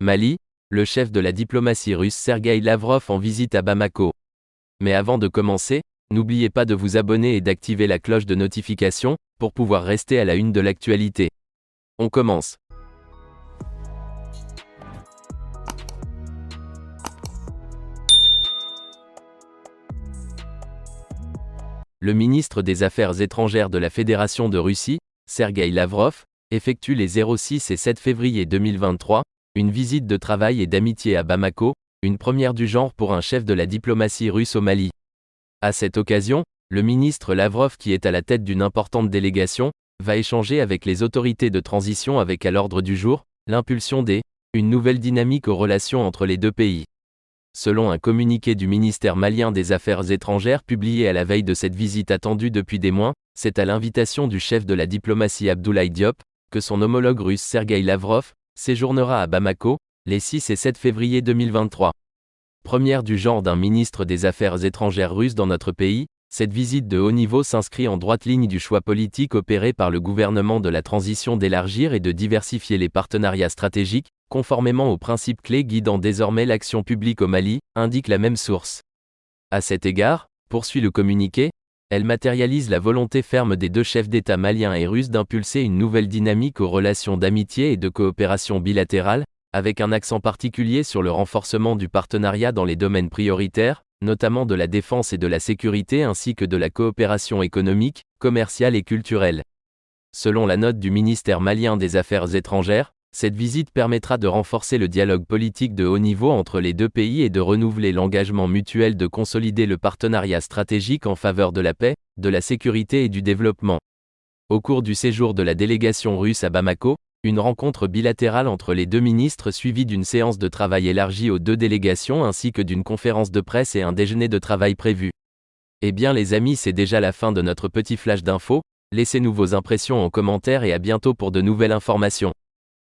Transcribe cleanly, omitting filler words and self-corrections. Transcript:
Mali, le chef de la diplomatie russe Sergueï Lavrov en visite à Bamako. Mais avant de commencer, n'oubliez pas de vous abonner et d'activer la cloche de notification, pour pouvoir rester à la une de l'actualité. On commence. Le ministre des Affaires étrangères de la Fédération de Russie, Sergueï Lavrov, effectue les 06 et 7 février 2023, une visite de travail et d'amitié à Bamako, une première du genre pour un chef de la diplomatie russe au Mali. À cette occasion, le ministre Lavrov, qui est à la tête d'une importante délégation, va échanger avec les autorités de transition avec à l'ordre du jour, l'impulsion une nouvelle dynamique aux relations entre les deux pays. Selon un communiqué du ministère malien des Affaires étrangères publié à la veille de cette visite attendue depuis des mois, c'est à l'invitation du chef de la diplomatie Abdoulaye Diop, que son homologue russe Sergueï Lavrov séjournera à Bamako, les 6 et 7 février 2023. Première du genre d'un ministre des Affaires étrangères russe dans notre pays, cette visite de haut niveau s'inscrit en droite ligne du choix politique opéré par le gouvernement de la transition d'élargir et de diversifier les partenariats stratégiques, conformément aux principes clés guidant désormais l'action publique au Mali, indique la même source. À cet égard, poursuit le communiqué, elle matérialise la volonté ferme des deux chefs d'État maliens et russes d'impulser une nouvelle dynamique aux relations d'amitié et de coopération bilatérale, avec un accent particulier sur le renforcement du partenariat dans les domaines prioritaires, notamment de la défense et de la sécurité ainsi que de la coopération économique, commerciale et culturelle. Selon la note du ministère malien des Affaires étrangères, cette visite permettra de renforcer le dialogue politique de haut niveau entre les deux pays et de renouveler l'engagement mutuel de consolider le partenariat stratégique en faveur de la paix, de la sécurité et du développement. Au cours du séjour de la délégation russe à Bamako, une rencontre bilatérale entre les deux ministres suivie d'une séance de travail élargie aux deux délégations ainsi que d'une conférence de presse et un déjeuner de travail prévu. Eh bien les amis, c'est déjà la fin de notre petit flash d'infos, laissez-nous vos impressions en commentaire et à bientôt pour de nouvelles informations.